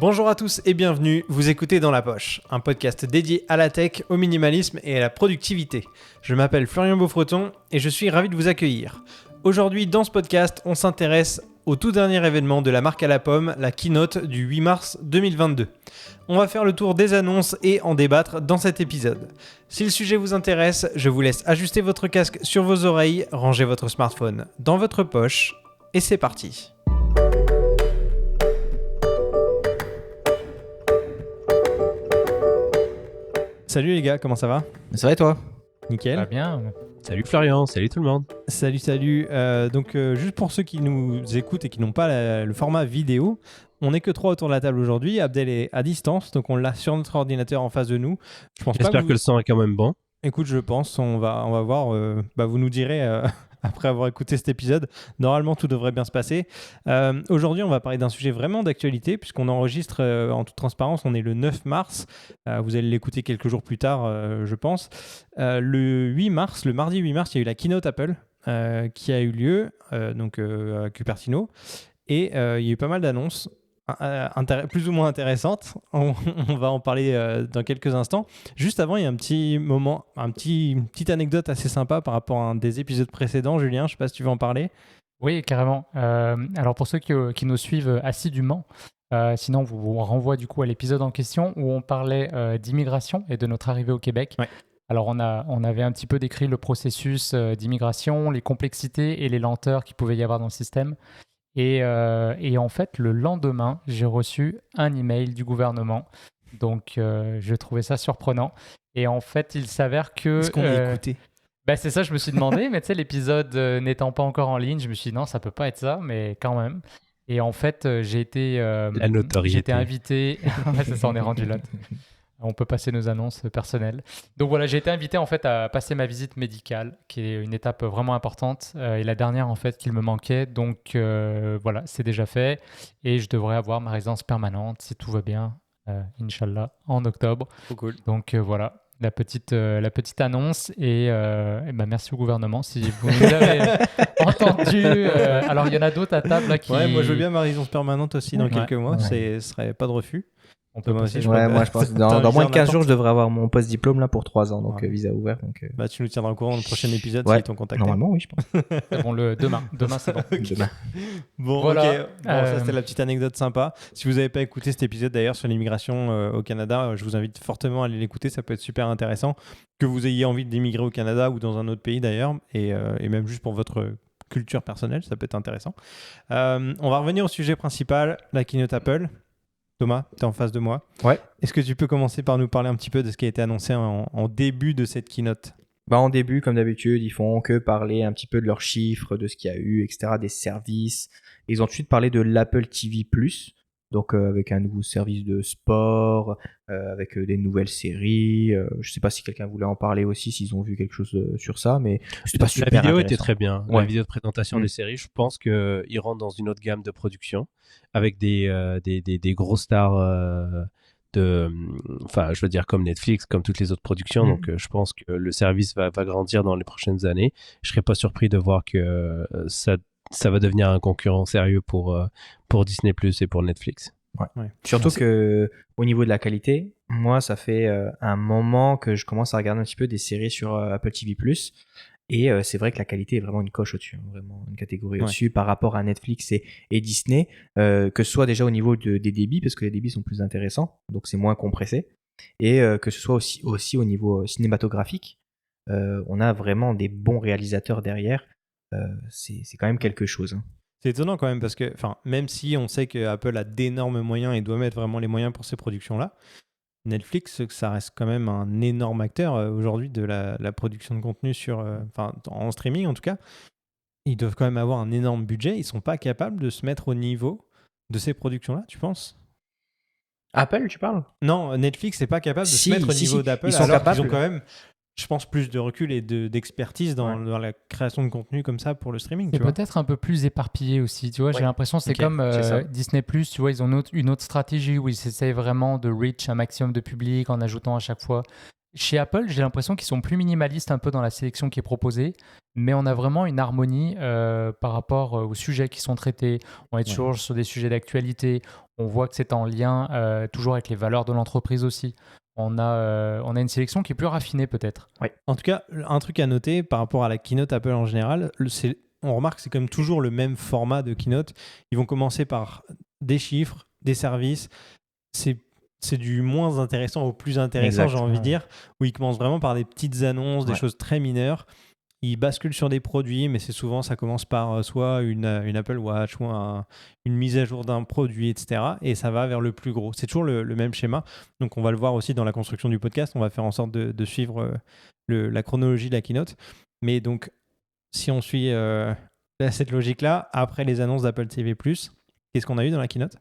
Bonjour à tous et bienvenue, vous écoutez Dans la Poche, un podcast dédié à la tech, au minimalisme et à la productivité. Je m'appelle Florian Beaufreton et je suis ravi de vous accueillir. Aujourd'hui, dans ce podcast, on s'intéresse au tout dernier événement de la marque à la pomme, la keynote du 8 mars 2022. On va faire le tour des annonces et en débattre dans cet épisode. Si le sujet vous intéresse, je vous laisse ajuster votre casque sur vos oreilles, ranger votre smartphone dans votre poche et c'est parti. Salut les gars, comment ça va ? Ça va et toi ? Nickel. Ça va bien. Salut Florian, salut tout le monde. Salut. Donc juste pour ceux qui nous écoutent et qui n'ont pas le format vidéo, on n'est que 3 autour de la table aujourd'hui. Abdel est à distance, donc on l'a sur notre ordinateur en face de nous. J'espère que le son est quand même bon. Écoute, je pense, on va voir. Vous nous direz après avoir écouté cet épisode. Normalement, tout devrait bien se passer. Aujourd'hui, on va parler d'un sujet vraiment d'actualité puisqu'on enregistre en toute transparence. On est le 9 mars. Vous allez l'écouter quelques jours plus tard, je pense. Le 8 mars, le mardi 8 mars, il y a eu la keynote Apple qui a eu lieu à Cupertino. Et il y a eu pas mal d'annonces. Plus ou moins intéressante. On va en parler dans quelques instants. Juste avant, il y a un petit moment, une petite anecdote assez sympa par rapport à un des épisodes précédents. Julien, je ne sais pas si tu veux en parler. Oui, carrément. Alors pour ceux qui nous suivent assidûment, sinon vous renvoie du coup à l'épisode en question où on parlait d'immigration et de notre arrivée au Québec. Ouais. Alors on avait un petit peu décrit le processus d'immigration, les complexités et les lenteurs qu'il pouvait y avoir dans le système. Et en fait, le lendemain, j'ai reçu un email du gouvernement. Donc, je trouvais ça surprenant. Et en fait, il s'avère que... Est-ce qu'on l'a écouté ? C'est ça, je me suis demandé. Mais tu sais, l'épisode n'étant pas encore en ligne, je me suis dit non, ça peut pas être ça, mais quand même. Et en fait, j'ai été invité... Ouais, c'est ça, on est rendu là. On peut passer nos annonces personnelles. Donc voilà, j'ai été invité en fait à passer ma visite médicale, qui est une étape vraiment importante et la dernière en fait qu'il me manquait. Donc voilà, c'est déjà fait et je devrais avoir ma résidence permanente si tout va bien, Inch'Allah, en octobre. Trop cool. Donc voilà, la petite annonce et merci au gouvernement si vous nous avez entendu. Alors il y en a d'autres à table là qui... Ouais, moi je veux bien ma résidence permanente aussi dans quelques mois. Ouais. Ce serait pas de refus. On peut passer, moi je pense que dans moins de 15 jours, je devrais avoir mon post-diplôme là pour 3 ans, donc visa ouvert. Donc, tu nous tiendras au courant dans le prochain épisode ouais, si t'ont contacté. Normalement, oui, je pense. C'est bon, demain c'est bon. Okay. Demain. Bon, voilà. Ok. Ça c'était la petite anecdote sympa. Si vous n'avez pas écouté cet épisode d'ailleurs sur l'immigration au Canada, je vous invite fortement à aller l'écouter, ça peut être super intéressant. Que vous ayez envie d'immigrer au Canada ou dans un autre pays d'ailleurs, et même juste pour votre culture personnelle, ça peut être intéressant. On va revenir au sujet principal, la keynote Apple. Thomas, tu es en face de moi. Ouais. Est-ce que tu peux commencer par nous parler un petit peu de ce qui a été annoncé en début de cette keynote ? En début, comme d'habitude, ils font que parler un petit peu de leurs chiffres, de ce qu'il y a eu, etc., des services. Ils ont ensuite parlé de l'Apple TV+, donc avec un nouveau service de sport, avec des nouvelles séries. Je ne sais pas si quelqu'un voulait en parler aussi, s'ils ont vu quelque chose sur ça, mais c'était pas super La vidéo intéressant. était très bien. Ouais. La vidéo de présentation des séries, je pense qu'ils rentrent dans une autre gamme de production avec des gros stars je veux dire comme Netflix, comme toutes les autres productions. Donc je pense que le service va grandir dans les prochaines années. Je serais pas surpris de voir que ça va devenir un concurrent sérieux pour Disney+ et pour Netflix. Ouais. Surtout que au niveau de la qualité, moi ça fait un moment que je commence à regarder un petit peu des séries sur Apple TV+. Et c'est vrai que la qualité est vraiment une coche au-dessus, vraiment une catégorie au-dessus par rapport à Netflix et Disney, que ce soit déjà au niveau des débits, parce que les débits sont plus intéressants, donc c'est moins compressé, et que ce soit aussi au niveau cinématographique. On a vraiment des bons réalisateurs derrière, c'est quand même quelque chose. C'est étonnant quand même parce que, même si on sait que Apple a d'énormes moyens et doit mettre vraiment les moyens pour ces productions-là, Netflix, ça reste quand même un énorme acteur aujourd'hui de la production de contenu en streaming en tout cas. Ils doivent quand même avoir un énorme budget. Ils sont pas capables de se mettre au niveau de ces productions-là, tu penses ? Apple, tu parles ? Non, Netflix n'est pas capable de se mettre au niveau d'Apple. Ils sont capables. Ils ont quand même, je pense, plus de recul et d'expertise dans la création de contenu comme ça pour le streaming. Et peut-être un peu plus éparpillé aussi. Tu vois, j'ai l'impression que c'est comme Disney+, tu vois, ils ont une autre stratégie où ils essaient vraiment de reach un maximum de public en ajoutant à chaque fois. Chez Apple, j'ai l'impression qu'ils sont plus minimalistes un peu dans la sélection qui est proposée. mais on a vraiment une harmonie par rapport aux sujets qui sont traités. On est toujours sur des sujets d'actualité. On voit que c'est en lien toujours avec les valeurs de l'entreprise aussi. On a une sélection qui est plus raffinée peut-être. Ouais. En tout cas, un truc à noter par rapport à la keynote Apple en général, on remarque que c'est quand même toujours le même format de keynote. Ils vont commencer par des chiffres, des services. C'est du moins intéressant au plus intéressant, j'ai envie de dire, où ils commencent vraiment par des petites annonces, des choses très mineures. Ils basculent sur des produits, mais c'est souvent, ça commence par soit une Apple Watch ou une mise à jour d'un produit, etc. Et ça va vers le plus gros. C'est toujours le même schéma. Donc, on va le voir aussi dans la construction du podcast. On va faire en sorte de suivre la chronologie de la keynote. Mais donc, si on suit cette logique-là, après les annonces d'Apple TV+, qu'est-ce qu'on a eu dans la keynote ?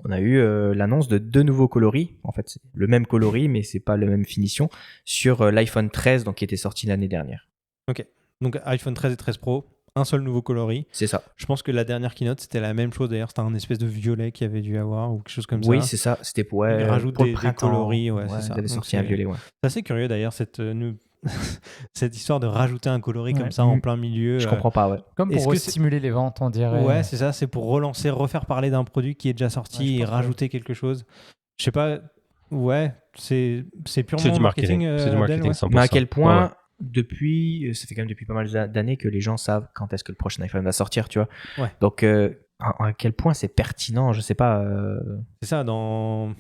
On a eu l'annonce de 2 nouveaux coloris. En fait, c'est le même coloris, mais c'est pas la même finition sur l'iPhone 13, donc qui était sorti l'année dernière. Ok. Donc iPhone 13 et 13 Pro, un seul nouveau coloris. C'est ça. Je pense que la dernière keynote, c'était la même chose. D'ailleurs, c'était un espèce de violet qu'il y avait dû avoir ou quelque chose comme ça. Oui, c'est ça. C'était pour Ils rajoutent pour des le printemps. coloris. Ouais, c'est ça. Ils avaient sorti un violet, C'est assez curieux d'ailleurs, cette histoire de rajouter un coloris comme ça en plein milieu. Je comprends pas, ouais. Comme pour stimuler les ventes, on dirait. Ouais, c'est ça. C'est pour refaire parler d'un produit qui est déjà sorti et rajouter quelque chose. Je sais pas. Ouais, c'est purement du marketing. C'est du marketing 100%. Mais à quel point ça fait quand même depuis pas mal d'années que les gens savent quand est-ce que le prochain iPhone va sortir, tu vois. Ouais. Donc, à quel point c'est pertinent, je sais pas. C'est ça, dans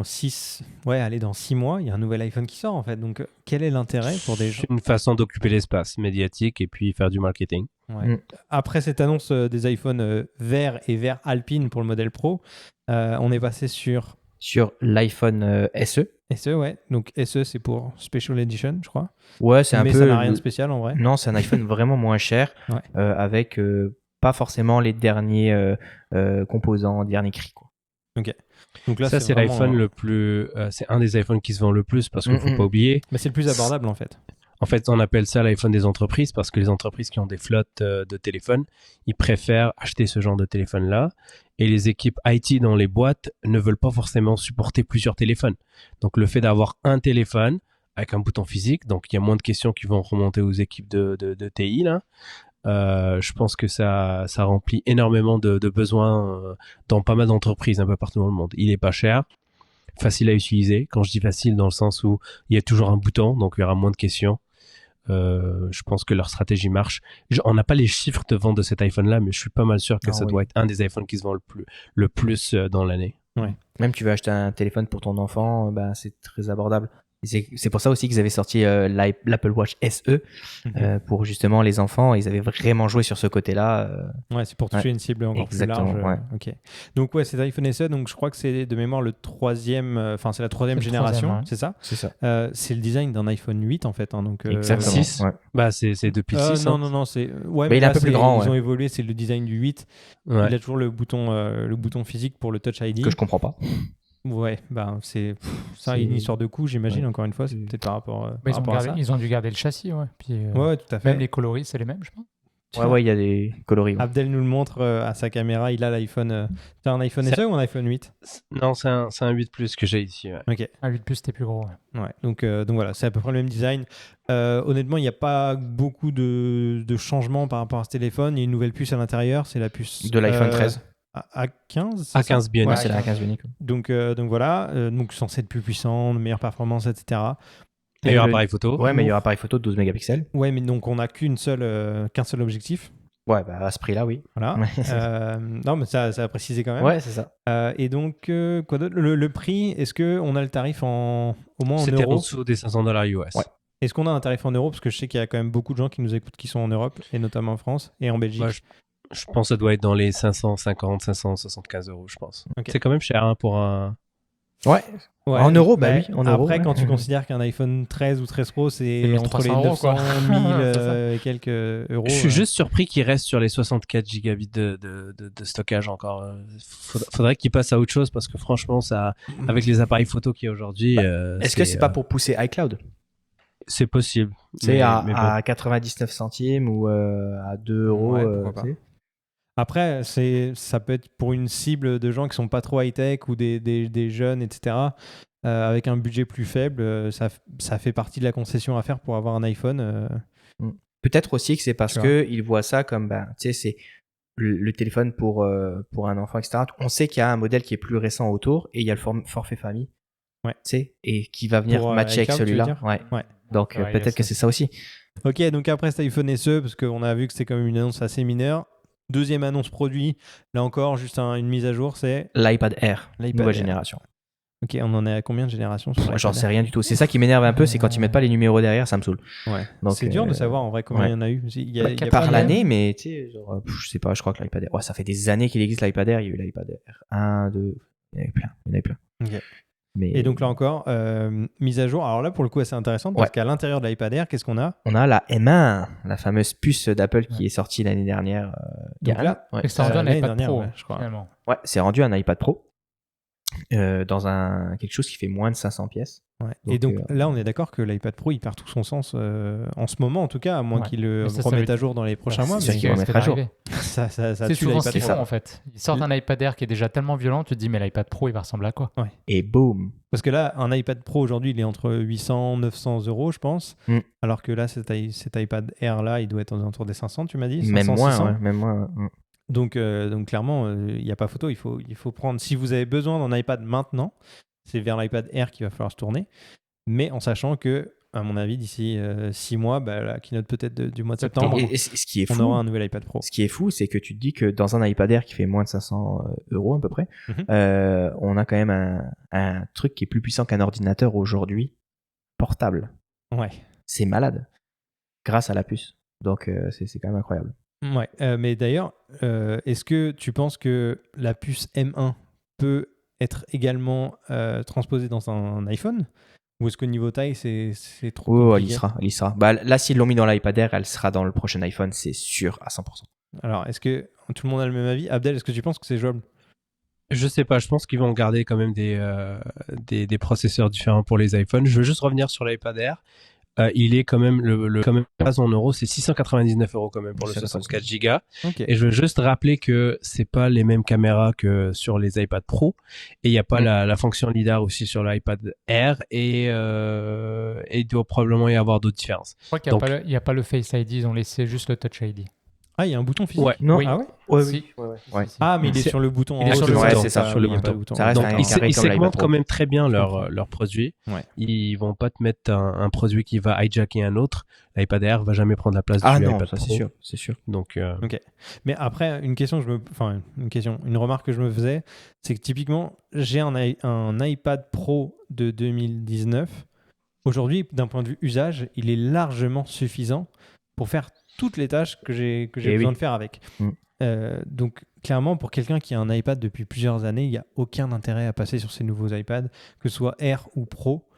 6 mois, il y a un nouvel iPhone qui sort en fait. Donc, quel est l'intérêt pour des gens ? C'est une façon d'occuper l'espace médiatique et puis faire du marketing. Ouais. Après cette annonce des iPhones verts et vert alpine pour le modèle Pro, on est passé sur l'iPhone SE. SE, ouais. Donc SE, c'est pour Special Edition, je crois. Ouais, c'est mais ça n'a rien de spécial en vrai. Non, c'est un iPhone vraiment moins cher, avec pas forcément les derniers composants, derniers cris, quoi. Ok. Donc là, ça, c'est vraiment l'iPhone le plus. C'est un des iPhones qui se vend le plus parce qu'il ne faut pas oublier. Mais c'est le plus abordable en fait. En fait, on appelle ça l'iPhone des entreprises parce que les entreprises qui ont des flottes de téléphones, ils préfèrent acheter ce genre de téléphone-là. Et les équipes IT dans les boîtes ne veulent pas forcément supporter plusieurs téléphones. Donc, le fait d'avoir un téléphone avec un bouton physique, donc il y a moins de questions qui vont remonter aux équipes de TI, là. Je pense que ça remplit énormément de besoins dans pas mal d'entreprises un peu partout dans le monde. Il est pas cher, facile à utiliser. Quand je dis facile, dans le sens où il y a toujours un bouton, donc il y aura moins de questions. Je pense que leur stratégie marche. On n'a pas les chiffres de vente de cet iPhone-là, mais je suis pas mal sûr que ça doit être un des iPhones qui se vend le plus dans l'année. Ouais. Même tu veux acheter un téléphone pour ton enfant, c'est très abordable. C'est pour ça aussi qu'ils avaient sorti l'Apple Watch SE pour justement les enfants. Ils avaient vraiment joué sur ce côté-là. Ouais, c'est pour toucher une cible encore plus large. Ouais. Ok. Donc c'est l'iPhone SE. Donc je crois que c'est de mémoire le troisième. Enfin, c'est la troisième génération, c'est ça. C'est ça. C'est le design d'un iPhone 8 en fait. Donc exactement. 6. Ouais. Bah c'est depuis le 6. Non, c'est. Ouais, mais il est un peu plus grand. Ils ont évolué. C'est le design du 8. Ouais. Il a toujours le bouton physique pour le Touch ID. Que je comprends pas. Ouais, c'est une histoire de coût, j'imagine, encore une fois, c'est peut-être par rapport à ça. Ils ont dû garder le châssis, ouais. Puis, ouais, tout à fait. Même les coloris, c'est les mêmes, je pense. Ouais, il y a des coloris. Abdel nous le montre à sa caméra, il a l'iPhone. T'as un iPhone SE ou un iPhone 8 ? Non, c'est un 8 Plus que j'ai ici. Ouais. Ok. Un 8 Plus, c'était plus gros. Ouais. Donc voilà, c'est à peu près le même design. Honnêtement, il n'y a pas beaucoup de changements par rapport à ce téléphone. Il y a une nouvelle puce à l'intérieur, c'est la puce de l'iPhone 13. A15 A15 Bionic. Ouais, c'est la A15 Bionic. Donc voilà, donc censé être plus puissant, de meilleure performance, etc. Meilleur appareil photo. Ouais, meilleur appareil photo de 12 mégapixels. Ouais, mais donc on n'a qu'un seul objectif. Ouais, à ce prix-là, oui. Voilà. Non, mais ça a précisé quand même. Ouais, c'est ça. Et donc, quoi d'autre ? Le prix, est-ce qu'on a le tarif au moins en euros ? C'était en dessous des $500 US. Ouais. Est-ce qu'on a un tarif en euros ? Parce que je sais qu'il y a quand même beaucoup de gens qui nous écoutent qui sont en Europe, et notamment en France et en Belgique. Ouais, je pense que ça doit être dans les 550, 575 €, je pense. Okay. C'est quand même cher pour un... Ouais. En euros, bah oui. En euros, après, quand tu considères qu'un iPhone 13 ou 13 Pro, c'est entre les 900, 1000 et quelques euros. Je suis juste surpris qu'il reste sur les 64 gigabits de stockage encore. Faudrait qu'il passe à autre chose parce que franchement, ça, avec les appareils photo qu'il y a aujourd'hui... Est-ce que c'est pas pour pousser iCloud ? C'est possible. C'est à 99 centimes ou à 2 euros. Pourquoi pas. Après, ça peut être pour une cible de gens qui sont pas trop high-tech ou des jeunes, etc. Avec un budget plus faible, ça fait partie de la concession à faire pour avoir un iPhone. peut-être aussi que c'est parce qu'ils voient ça comme, tu sais, c'est le téléphone pour un enfant, etc. On sait qu'il y a un modèle qui est plus récent autour et il y a le forfait famille, tu sais, et qui va venir matcher avec celui-là. Ouais. Donc peut-être que c'est ça aussi. Ok, donc après cet iPhone SE, parce qu'on a vu que c'était quand même une annonce assez mineure. Deuxième annonce produit, là encore, juste une mise à jour, c'est l'iPad Air, nouvelle génération. Ok, on en est à combien de générations sur Moi, j'en sais rien du tout. C'est ça qui m'énerve un peu, c'est quand ils mettent pas les numéros derrière, ça me saoule. Ouais. Donc, c'est dur de savoir en vrai combien il y en a eu. Il y a par l'année, mais tu sais, je sais pas, je crois que l'iPad Air, ça fait des années qu'il existe l'iPad Air. Il y a eu l'iPad Air 1, 2, il y en avait plein. Okay. Et donc là encore, mise à jour. Alors là, pour le coup, c'est intéressant parce qu'à l'intérieur de l'iPad Air, qu'est-ce qu'on a ? On a la M1, la fameuse puce d'Apple qui est sortie l'année dernière. Donc là, c'est rendu un iPad Pro, je crois. Ouais, c'est rendu un iPad Pro. Dans quelque chose qui fait moins de 500 pièces. Ouais. Donc, et donc là, on est d'accord que l'iPad Pro, il perd tout son sens en ce moment, en tout cas, à moins qu'il le remette à jour dans les prochains mois. C'est sûr qu'il va remettre à jour. C'est souvent ce qu'ils font, en fait. Ils sortent un iPad Air qui est déjà tellement violent, tu te dis, mais l'iPad Pro, il va ressembler à quoi ? Et boum. Parce que là, un iPad Pro, aujourd'hui, il est entre 800 900 €, je pense. Alors que là, cet iPad Air, là, il doit être autour des 500, tu m'as dit ? 500, même moins. Donc clairement, il n'y a pas photo. Il faut prendre. Si vous avez besoin d'un iPad maintenant, c'est vers l'iPad Air qu'il va falloir se tourner. Mais en sachant que, à mon avis, d'ici 6 mois, la keynote peut-être du mois de septembre, et ce qui est fou, on aura un nouvel iPad Pro. Ce qui est fou, c'est que tu te dis que dans un iPad Air qui fait moins de 500 € à peu près, on a quand même un truc qui est plus puissant qu'un ordinateur aujourd'hui, portable. Ouais. C'est malade. Grâce à la puce. Donc c'est quand même incroyable. Ouais, mais d'ailleurs, est-ce que tu penses que la puce M1 peut être également transposée dans un iPhone ? Ou est-ce qu'au niveau taille, c'est trop compliqué ? Elle y sera. Là, s'ils l'ont mis dans l'iPad Air, elle sera dans le prochain iPhone, c'est sûr, à 100%. Alors, est-ce que tout le monde a le même avis ? Abdel, est-ce que tu penses que c'est jouable ? Je sais pas, je pense qu'ils vont garder quand même des processeurs différents pour les iPhones. Je veux juste revenir sur l'iPad Air. Il est quand même quand même base en euros, c'est 699 € quand même pour le 64 Go. Okay. Et je veux juste rappeler que c'est pas les mêmes caméras que sur les iPad Pro et il y a pas la fonction LiDAR aussi sur l'iPad Air et il doit probablement y avoir d'autres différences. Je crois qu'il y a pas le Face ID, ils ont laissé juste le Touch ID. Ah, il y a un bouton physique. Ouais. Non. Oui. Ah ouais. Si. Ouais. Ah, mais il est sur le bouton. Il est sur le bouton. C'est ça, sur le bouton. Ça reste ils segmentent quand même très bien leurs produits. Ouais. Ils vont pas te mettre un produit qui va hijacker un autre. L'iPad Air va jamais prendre la place du iPad Pro. C'est sûr. Donc. Ok. Mais après, une remarque que je me faisais, c'est que typiquement, j'ai un iPad Pro de 2019. Aujourd'hui, d'un point de vue usage, il est largement suffisant pour faire toutes les tâches que j'ai besoin de faire avec. Donc clairement, pour quelqu'un qui a un iPad depuis plusieurs années, il n'y a aucun intérêt à passer sur ces nouveaux iPads, que ce soit Air ou Pro.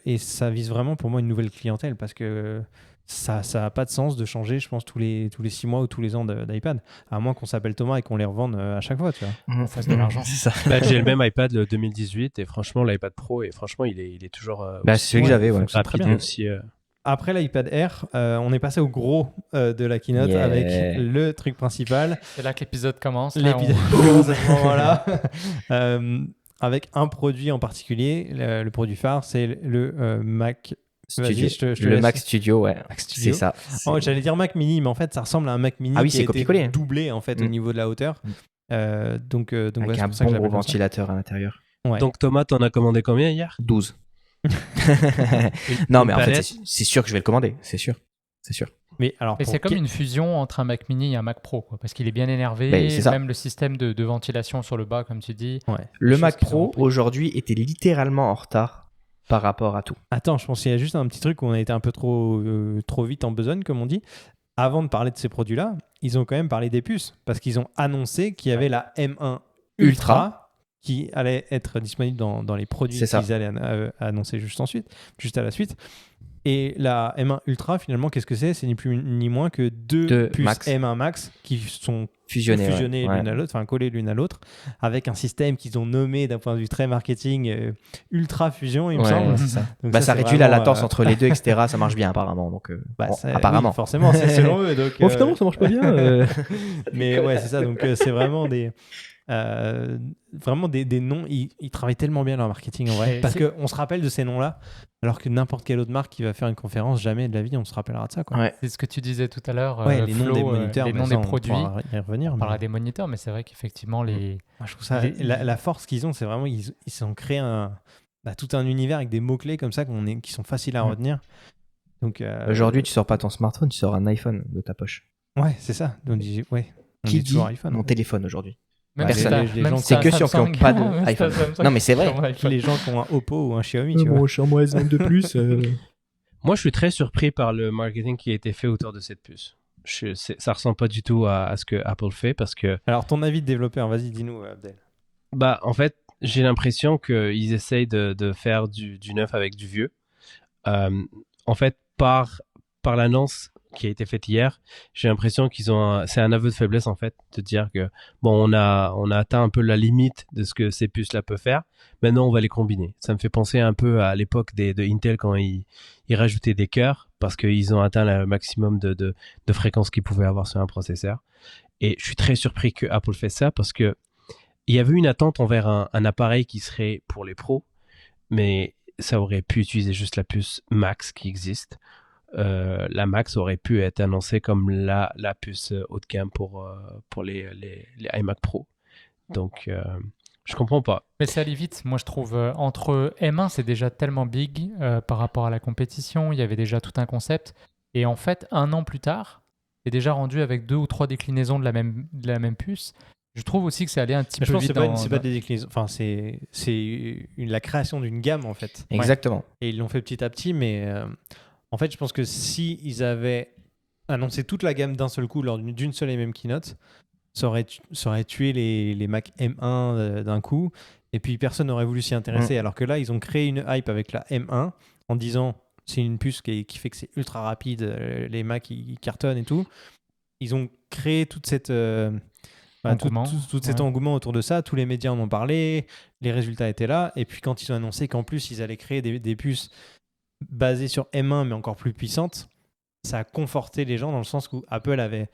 Et ça vise vraiment pour moi une nouvelle clientèle parce que ça n'a pas de sens de changer, je pense, tous les 6 mois ou tous les ans d'iPad, à moins qu'on s'appelle Thomas et qu'on les revende à chaque fois, tu vois. On fasse de l'argent. C'est ça. J'ai le même iPad 2018 et franchement, l'iPad Pro, et franchement, il est toujours c'est celui que j'avais, c'est très bien. Aussi, Après l'iPad Air, on est passé au gros de la keynote avec le truc principal. C'est là que l'épisode commence. L'épisode commence à ce moment-là. Avec un produit en particulier, le produit phare, c'est le Mac Studio. Le Mac Studio, ouais. Mac Studio. C'est ça. J'allais dire Mac Mini, mais en fait, ça ressemble à un Mac Mini qui a été doublé en fait, au niveau de la hauteur. Donc avec un bon gros ventilateur à l'intérieur. Ouais. Donc Thomas, t'en as commandé combien hier ? 12. Non, mais en fait, c'est sûr que je vais le commander, c'est sûr. Mais alors, c'est comme une fusion entre un Mac Mini et un Mac Pro, quoi, parce qu'il est bien énervé. Même le système de ventilation sur le bas, comme tu dis. Ouais. Le Mac Pro aujourd'hui était littéralement en retard par rapport à tout. Attends, je pense qu'il y a juste un petit truc où on a été un peu trop vite en besogne, comme on dit. Avant de parler de ces produits-là, ils ont quand même parlé des puces, parce qu'ils ont annoncé qu'il y avait la M1 Ultra qui allait être disponible dans les produits qu'ils allaient annoncer juste à la suite. Et la M1 Ultra, finalement, qu'est-ce que c'est ? C'est ni plus ni moins que deux puces Max. M1 Max qui sont fusionnées l'une à l'autre, enfin collées l'une à l'autre, avec un système qu'ils ont nommé d'un point de vue très marketing Ultra Fusion, il me semble. C'est ça. Donc ça réduit la latence entre les deux, etc. Ça marche bien apparemment. Donc, apparemment. Oui, forcément, c'est selon eux. Donc, finalement, ça marche pas bien. Mais ouais, c'est ça. Donc c'est vraiment des vraiment des noms, ils travaillent tellement bien leur marketing en vrai, parce qu'on se rappelle de ces noms-là, alors que n'importe quelle autre marque qui va faire une conférence, jamais de la vie on se rappellera de ça, quoi. Ouais. C'est ce que tu disais tout à l'heure, les noms des moniteurs, les noms des produits. On pourra y revenir. On parlera des moniteurs, mais c'est vrai qu'effectivement Moi, je trouve ça, la force qu'ils ont, c'est vraiment ils ont créé tout un univers avec des mots-clés comme ça qui sont faciles à retenir. Donc, aujourd'hui, tu sors pas ton smartphone, tu sors un iPhone de ta poche. Ouais, c'est ça. Donc, Qui dit iPhone, mon téléphone aujourd'hui? C'est que sur qui n'ont pas d'iPhone. Non, mais c'est vrai. Les gens qui ont un Oppo ou un Xiaomi, tu vois. Moi, S22 de plus. Moi, je suis très surpris par le marketing qui a été fait autour de cette puce. Ça ressemble pas du tout à ce que Apple fait parce que... Alors, ton avis de développeur, vas-y, dis-nous, Abdel. En fait, j'ai l'impression qu'ils essayent de faire du neuf avec du vieux. En fait, par l'annonce qui a été faite hier, j'ai l'impression c'est un aveu de faiblesse en fait, de dire que on a atteint un peu la limite de ce que ces puces là peuvent faire. Maintenant, on va les combiner. Ça me fait penser un peu à l'époque de Intel quand ils rajoutaient des cœurs parce qu'ils ont atteint le maximum de fréquences qu'ils pouvaient avoir sur un processeur. Et je suis très surpris que Apple fait ça parce que il y avait une attente envers un appareil qui serait pour les pros, mais ça aurait pu utiliser juste la puce Max qui existe. La Max aurait pu être annoncée comme la puce haut de gamme pour les iMac Pro. Donc, je comprends pas. Mais c'est allé vite. Moi, je trouve, entre M1, c'est déjà tellement big par rapport à la compétition. Il y avait déjà tout un concept. Et en fait, 1 an plus tard, c'est déjà rendu avec 2 ou 3 déclinaisons de la même puce. Je trouve aussi que c'est allé un petit peu vite. C'est pas des déclinaisons. Enfin, c'est la création d'une gamme, en fait. Exactement. Ouais. Et ils l'ont fait petit à petit, mais en fait, je pense que si ils avaient annoncé toute la gamme d'un seul coup lors d'une seule et même keynote, ça aurait tué les Mac M1 d'un coup, et puis personne n'aurait voulu s'y intéresser. Alors que là, ils ont créé une hype avec la M1 en disant c'est une puce qui fait que c'est ultra rapide, les Mac ils cartonnent et tout. Ils ont créé toute cette... cet engouement autour de ça, tous les médias en ont parlé, les résultats étaient là, et puis quand ils ont annoncé qu'en plus ils allaient créer des puces basées sur M1 mais encore plus puissantes, ça a conforté les gens dans le sens où Apple avait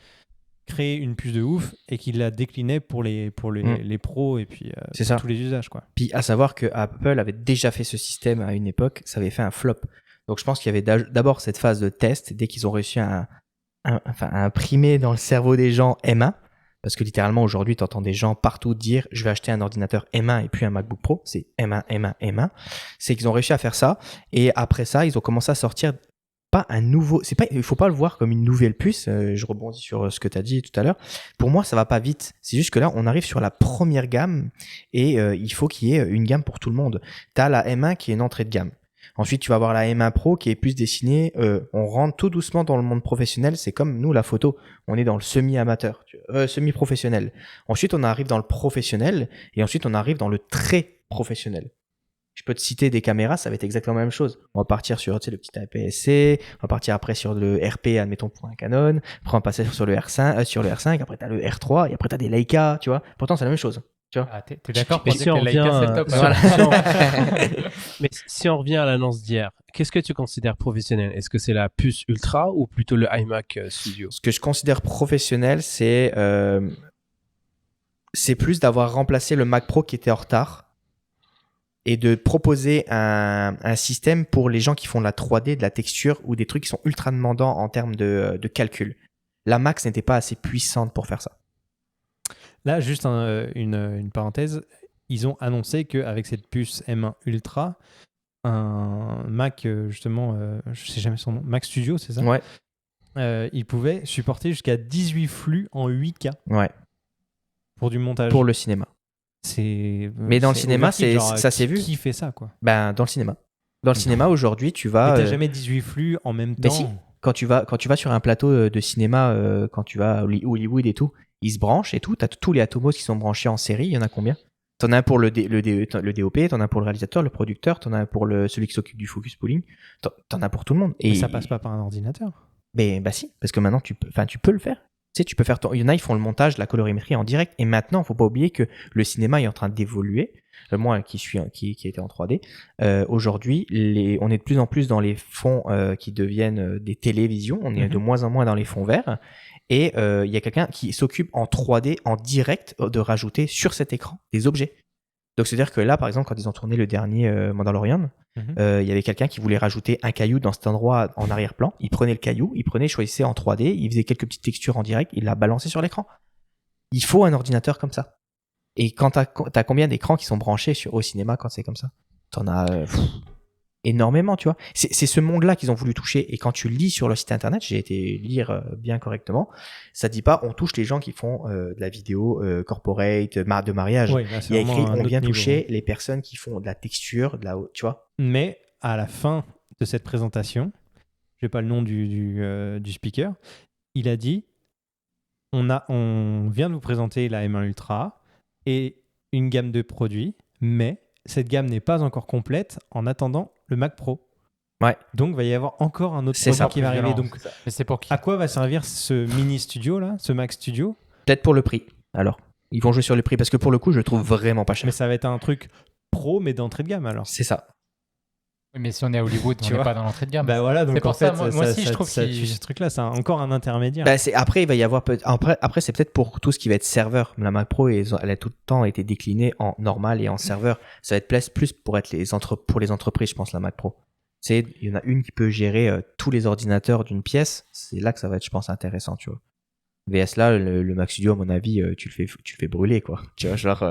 créé une puce de ouf et qu'il la déclinait pour les pros et puis pour tous les usages, quoi. Puis à savoir que Apple avait déjà fait ce système à une époque, ça avait fait un flop. Donc je pense qu'il y avait d'abord cette phase de test dès qu'ils ont réussi à imprimer dans le cerveau des gens M1. Parce que littéralement, aujourd'hui, tu entends des gens partout dire « je vais acheter un ordinateur M1 et puis un MacBook Pro ». C'est M1, M1, M1. C'est qu'ils ont réussi à faire ça. Et après ça, ils ont commencé à sortir pas un nouveau... il ne faut pas le voir comme une nouvelle puce. Je rebondis sur ce que tu as dit tout à l'heure. Pour moi, ça ne va pas vite. C'est juste que là, on arrive sur la première gamme et il faut qu'il y ait une gamme pour tout le monde. Tu as la M1 qui est une entrée de gamme. Ensuite, tu vas avoir la M1 Pro qui est plus dessinée. On rentre tout doucement dans le monde professionnel. C'est comme nous, la photo. On est dans le semi-amateur, semi-professionnel. Ensuite, on arrive dans le professionnel et ensuite, on arrive dans le très professionnel. Je peux te citer des caméras, ça va être exactement la même chose. On va partir sur le petit APS-C, on va partir après sur le RP, admettons pour un Canon. Après, on va passer sur le R5, après, tu as le R3 et après, tu as des Leica, tu vois. Pourtant, c'est la même chose. T'es d'accord pour dire que Leica, c'est le top. Mais si on revient à l'annonce d'hier, qu'est-ce que tu considères professionnel? Est-ce que c'est la puce Ultra ou plutôt le iMac Studio? Ce que je considère professionnel, c'est plus d'avoir remplacé le Mac Pro qui était en retard et de proposer un système pour les gens qui font de la 3D, de la texture ou des trucs qui sont ultra demandants en termes de calcul. La Max n'était pas assez puissante pour faire ça. Là, juste une parenthèse, ils ont annoncé qu'avec cette puce M1 Ultra, un Mac, justement, je sais jamais son nom, Mac Studio, c'est ça? Ouais. Il pouvait supporter jusqu'à 18 flux en 8K. Ouais. Pour du montage. Pour le cinéma. Mais dans le cinéma, ça s'est vu. Qui fait ça, quoi? Ben, dans le cinéma. Dans le cinéma, aujourd'hui, tu vas... Mais t'as jamais 18 flux en même temps. Si. Quand tu vas sur un plateau de cinéma, quand tu vas à Hollywood et tout, ils se branchent et tout. Tu as tous les Atomos qui sont branchés en série. Il y en a combien? T'en as un pour le DOP, t'en as un pour le réalisateur, le producteur, t'en as un pour celui qui s'occupe du focus pooling. T'en as pour tout le monde. Mais ça passe pas par un ordinateur. Bah si, parce que maintenant tu peux le faire. sais, tu peux faire il y en a, ils font le montage, la colorimétrie en direct. Et maintenant, faut pas oublier que le cinéma est en train d'évoluer. Moi, qui était en 3D, aujourd'hui, on est de plus en plus dans les fonds qui deviennent des télévisions. On est de moins en moins dans les fonds verts. Et il y a quelqu'un qui s'occupe en 3D, en direct, de rajouter sur cet écran des objets. Donc, c'est-à-dire que là, par exemple, quand ils ont tourné le dernier Mandalorian, il y avait quelqu'un qui voulait rajouter un caillou dans cet endroit en arrière-plan. Il prenait le caillou, il choisissait en 3D, il faisait quelques petites textures en direct, il l'a balancé sur l'écran. Il faut un ordinateur comme ça. Et quand t'as combien d'écrans qui sont branchés au cinéma quand c'est comme ça? T'en as énormément, tu vois. C'est ce monde-là qu'ils ont voulu toucher. Et quand tu lis sur le site internet, j'ai été lire bien correctement, ça dit pas on touche les gens qui font de la vidéo corporate, de mariage. Oui, là, il y a écrit on vient toucher les personnes qui font de la texture, tu vois. Mais à la fin de cette présentation, je n'ai pas le nom du speaker, il a dit on vient de vous présenter la M1 Ultra et une gamme de produits, mais cette gamme n'est pas encore complète en attendant le Mac Pro. Ouais. Donc, il va y avoir encore un autre produit qui va arriver. Donc, mais c'est pour qui? À quoi va servir ce mini studio là, ce Mac Studio? Peut-être pour le prix. Alors, ils vont jouer sur le prix parce que pour le coup, je le trouve vraiment pas cher. Mais ça va être un truc pro, mais d'entrée de gamme alors. C'est ça. Mais si on est à Hollywood, on n'est pas dans l'entrée de gamme. Bah voilà, donc c'est pour en fait, ça, moi aussi, je trouve que ce truc-là, c'est encore un intermédiaire. Bah après, il va y avoir après, c'est peut-être pour tout ce qui va être serveur. La Mac Pro, elle a tout le temps été déclinée en normal et en serveur. Ça va être plus pour être pour les entreprises, je pense, la Mac Pro. Il y en a une qui peut gérer tous les ordinateurs d'une pièce. C'est là que ça va être, je pense, intéressant, tu vois. VS là, le Mac Studio, à mon avis, tu le fais brûler, quoi. Tu vois, genre.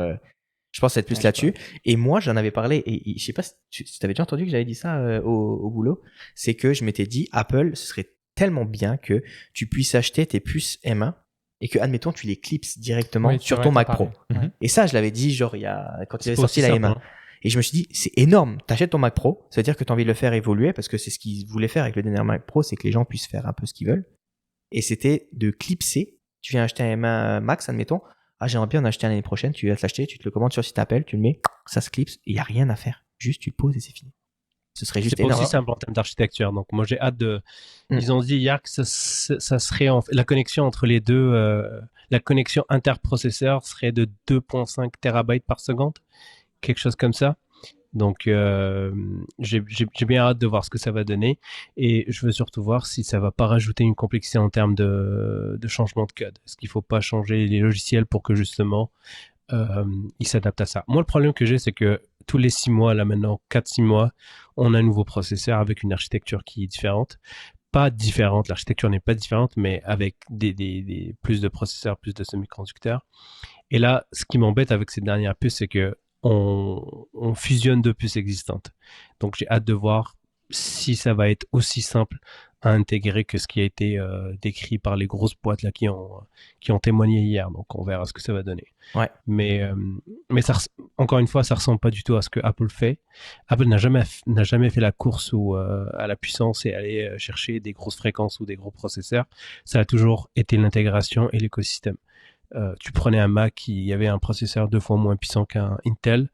Je pense être plus là-dessus. Et moi, j'en avais parlé, et je sais pas si tu avais déjà entendu que j'avais dit ça au boulot. C'est que je m'étais dit, Apple, ce serait tellement bien que tu puisses acheter tes puces M1 et que, admettons, tu les clipses directement sur ton Mac Pro. Et ça, je l'avais dit, genre, quand il avait sorti la M1. Et je me suis dit, c'est énorme. T'achètes ton Mac Pro, ça veut dire que t'as envie de le faire évoluer parce que c'est ce qu'ils voulaient faire avec le dernier Mac Pro, c'est que les gens puissent faire un peu ce qu'ils veulent. Et c'était de clipser. Tu viens acheter un M1 Max, admettons. Ah, j'aimerais bien en acheter un l'année prochaine, tu vas te l'acheter, tu te le commandes sur le site Apple, tu le mets, ça se clipse, et il n'y a rien à faire. Juste, tu le poses et c'est fini. Ce serait juste énorme. C'est aussi simple en termes d'architecture. Donc, moi, j'ai hâte de. Ils ont dit hier que ça serait la connexion entre les deux, la connexion interprocesseur serait de 2,5 terabytes par seconde, quelque chose comme ça. Donc, j'ai bien hâte de voir ce que ça va donner. Et je veux surtout voir si ça va pas rajouter une complexité en termes de changement de code. Est-ce qu'il faut pas changer les logiciels pour que justement ils s'adaptent à ça? Moi, le problème que j'ai, c'est que tous les 6 mois, là maintenant, 4-6 mois, on a un nouveau processeur avec une architecture qui est différente. Pas différente, l'architecture n'est pas différente, mais avec des plus de processeurs, plus de semi-conducteurs. Et là, ce qui m'embête avec cette dernière puce, c'est que on fusionne 2 puces existantes. Donc j'ai hâte de voir si ça va être aussi simple à intégrer que ce qui a été décrit par les grosses boîtes là qui ont témoigné hier. Donc on verra ce que ça va donner. Ouais. Mais ça, encore une fois, ça ressemble pas du tout à ce que Apple fait. Apple n'a jamais fait la course à la puissance et aller chercher des grosses fréquences ou des gros processeurs. Ça a toujours été l'intégration et l'écosystème. Tu prenais un Mac qui avait un processeur 2 fois moins puissant qu'un Intel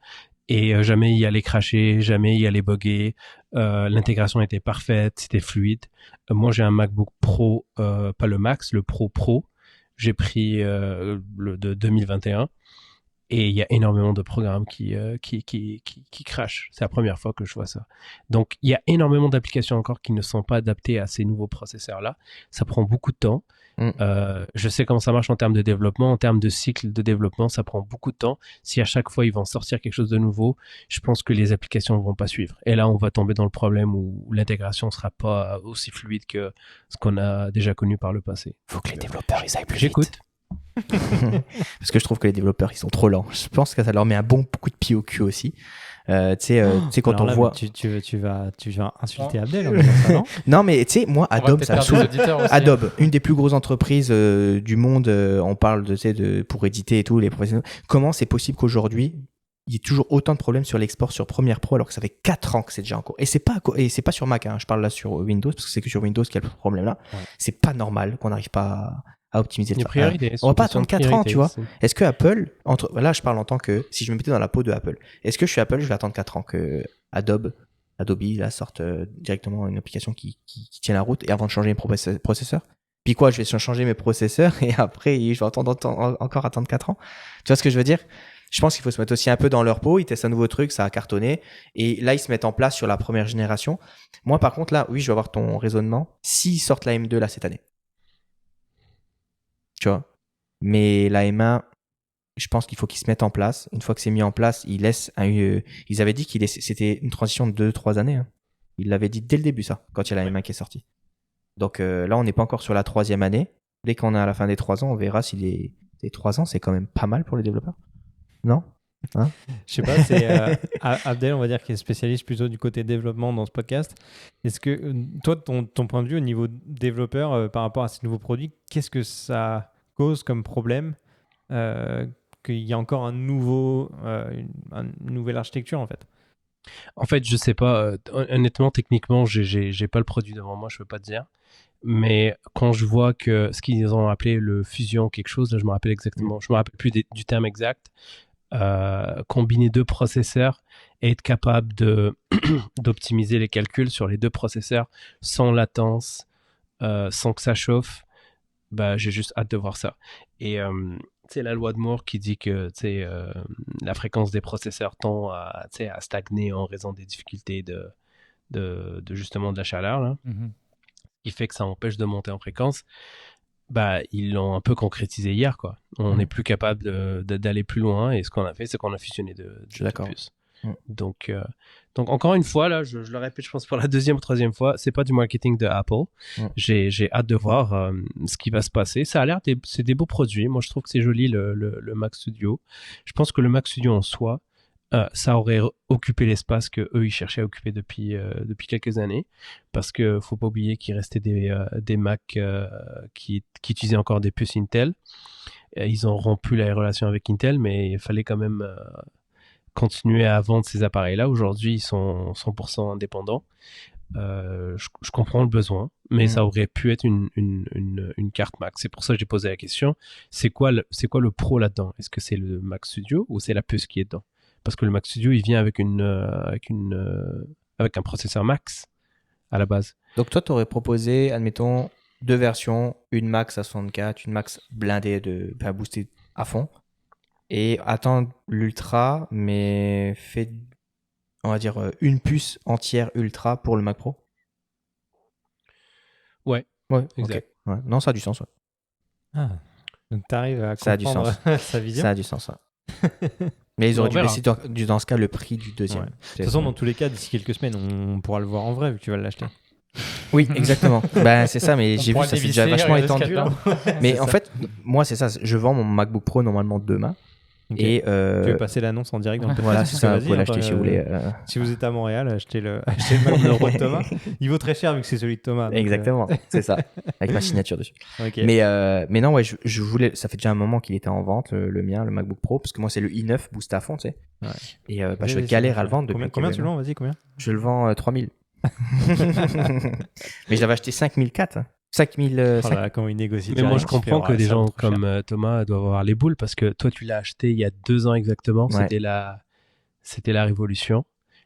et jamais il allait crasher, jamais il allait bugger. L'intégration était parfaite, c'était fluide. Moi, j'ai un MacBook Pro, pas le Max, le Pro. J'ai pris le de 2021 et il y a énormément de programmes qui crashent. C'est la première fois que je vois ça. Donc, il y a énormément d'applications encore qui ne sont pas adaptées à ces nouveaux processeurs-là. Ça prend beaucoup de temps. Je sais comment ça marche en termes de développement, en termes de cycle de développement, ça prend beaucoup de temps. Si à chaque fois ils vont sortir quelque chose de nouveau, je pense que les applications ne vont pas suivre. Et là, on va tomber dans le problème où l'intégration ne sera pas aussi fluide que ce qu'on a déjà connu par le passé. Il faut que les développeurs ils aillent plus vite. J'écoute. Parce que je trouve que les développeurs ils sont trop lents. Je pense que ça leur met un bon coup de pied au cul aussi. Tu sais quand alors on là, voit tu vas insulter Abdel en disant ça, non? Non mais tu sais moi Adobe ça me saoule. Adobe, une des plus grosses entreprises du monde, on parle pour éditer et tout les professionnels. Comment c'est possible qu'aujourd'hui il y ait toujours autant de problèmes sur l'export sur Premiere Pro alors que ça fait 4 ans que c'est déjà en cours. Et c'est pas sur Mac, hein. Je parle là sur Windows parce que c'est que sur Windows qu'il y a le problème là. Ouais. C'est pas normal qu'on n'arrive pas à optimiser le priorités. On va pas attendre 4 ans, tu vois. Est-ce que Apple, là je parle en tant que, si je me mettais dans la peau de Apple, est-ce que je suis Apple, je vais attendre 4 ans que Adobe là sorte directement une application qui tient la route et avant de changer les processeurs? Puis quoi, je vais changer mes processeurs et après, je vais encore attendre 4 ans. Tu vois ce que je veux dire? Je pense qu'il faut se mettre aussi un peu dans leur peau. Ils testent un nouveau truc, ça a cartonné. Et là, ils se mettent en place sur la première génération. Moi, par contre, là, oui, je vais avoir ton raisonnement. S'ils sortent la M2 là cette année. Tu vois? Mais la M1, je pense qu'il faut qu'ils se mettent en place. Une fois que c'est mis en place, ils laissent ils avaient dit c'était une transition de 2-3 années. Hein. Ils l'avaient dit dès le début, ça, quand il y a la M1 qui est sortie. Donc là, on n'est pas encore sur la 3e année. Dès qu'on est à la fin des 3 ans, on verra si les 3 ans, c'est quand même pas mal pour les développeurs. Non? Hein? Je sais pas, c'est Abdel, on va dire, qui est spécialiste plutôt du côté développement dans ce podcast. Est-ce que toi, ton point de vue au niveau développeur par rapport à ces nouveaux produits, qu'est-ce que ça cause comme problème qu'il y a encore une nouvelle architecture en fait? En fait, je sais pas. Honnêtement, techniquement, j'ai pas le produit devant moi, je peux pas te dire. Mais quand je vois que ce qu'ils ont appelé le fusion quelque chose, là, je me rappelle exactement, je me rappelle plus du terme exact. Combiner 2 processeurs et être capable d'optimiser les calculs sur les 2 processeurs sans latence, sans que ça chauffe, bah, j'ai juste hâte de voir ça. Et c'est la loi de Moore qui dit que la fréquence des processeurs tend à stagner en raison des difficultés de justement de la chaleur, là, qui fait que ça empêche de monter en fréquence. Bah, ils l'ont un peu concrétisé hier, quoi. On n'est plus capable d'aller plus loin, et ce qu'on a fait, c'est qu'on a fusionné deux puces. Donc encore une fois, là, je le répète, je pense pour la 2e ou 3e fois, c'est pas du marketing de Apple. J'ai hâte de voir ce qui va se passer. Ça a l'air, c'est des beaux produits. Moi, je trouve que c'est joli le Mac Studio. Je pense que le Mac Studio en soi, ça aurait occupé l'espace que eux ils cherchaient à occuper depuis quelques années, parce que faut pas oublier qu'il restait des Mac qui utilisaient encore des puces Intel. Ils ont rompu la relation avec Intel, mais il fallait quand même continuer à vendre ces appareils-là. Aujourd'hui, ils sont 100% indépendants. Je comprends le besoin, mais ça aurait pu être une carte Mac. C'est pour ça que j'ai posé la question. C'est quoi le pro là-dedans? Est-ce que c'est le Mac Studio ou c'est la puce qui est dedans? Parce que le Mac Studio, il vient avec un processeur Max à la base. Donc toi, tu aurais proposé, admettons, 2 versions, une Max à 64, une Max blindée boostée à fond, et attendre l'Ultra, mais fait, on va dire, une puce entière Ultra pour le Mac Pro. Ouais, exact. Okay. Ouais. Non, ça a du sens. Ouais. Ah, donc tu arrives à comprendre sa vision. Ça a du sens. Ouais. Mais ils auraient dû baisser dans ce cas le prix du 2e. Ouais. De toute façon, dans tous les cas, d'ici quelques semaines, on pourra le voir en vrai vu que tu vas l'acheter. Oui, exactement. Ben, c'est ça, mais j'ai vu ça, c'est déjà vachement étendu. Là. Mais en fait, moi, c'est ça. Je vends mon MacBook Pro normalement demain. Okay. Et tu veux passer l'annonce en direct dans le podcast? Voilà, c'est ça, vous pouvez l'acheter si vous voulez. Si vous êtes à Montréal, achetez le MacBook de Thomas. Il vaut très cher vu que c'est celui de Thomas. Exactement, c'est ça, avec ma signature dessus. Okay. Mais non, ouais, je voulais. Ça fait déjà un moment qu'il était en vente, le mien, le MacBook Pro, parce que moi c'est le i9 boost à fond, tu sais. Ouais. Et je galère à le vendre depuis. Combien tu le vends? Vas-y, combien? Je le vends 3000. Mais je l'avais acheté 5004. 5000. Comment il négocie. Mais moi, je comprends que des gens comme Thomas doivent avoir les boules, parce que toi, tu l'as acheté il y a 2 ans exactement. Ouais. C'était la révolution.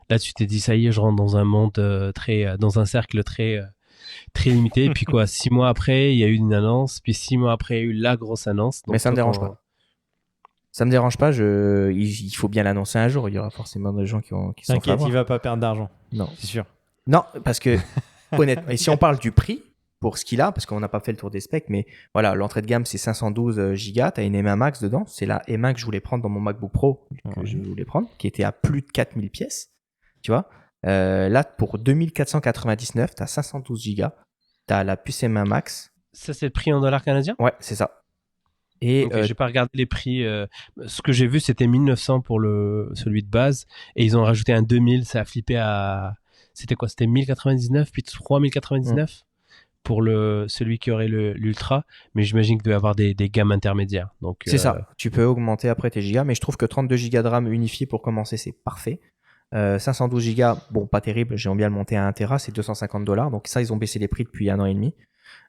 Là, tu t'es dit, ça y est, je rentre dans un monde dans un cercle très limité. Et puis quoi, 6 mois après, il y a eu une annonce. Puis 6 mois après, il y a eu la grosse annonce. Donc, mais ça me dérange pas. Ça me dérange pas. Il faut bien l'annoncer un jour. Il y aura forcément des gens qui sont. T'inquiète, il va pas perdre d'argent. Non, c'est sûr. Non, parce que honnêtement, et si on parle du prix. Pour ce qu'il a, parce qu'on n'a pas fait le tour des specs, mais voilà, l'entrée de gamme c'est 512 Go, t'as une M1 Max dedans, c'est la M1 que je voulais prendre dans mon MacBook Pro, je voulais prendre, qui était à plus de 4000 pièces, tu vois. Là, pour 2499, t'as 512 Go, t'as la puce M1 Max. Ça, c'est le prix en dollars canadiens? Ouais, c'est ça. Et j'ai pas regardé les prix. Ce que j'ai vu, c'était 1900 pour celui de base, et ils ont rajouté un 2000, ça a flippé à... C'était quoi? C'était 1099, puis 3099 pour celui qui aurait l'Ultra, mais j'imagine qu'il doit y avoir des gammes intermédiaires. Donc, c'est ça, tu peux augmenter après tes gigas, mais je trouve que 32 Go de RAM unifié pour commencer, c'est parfait. 512 Go, bon, pas terrible, j'aimerais bien le monter à 1 Tera, c'est $250, donc ça, ils ont baissé les prix depuis 1 an et demi.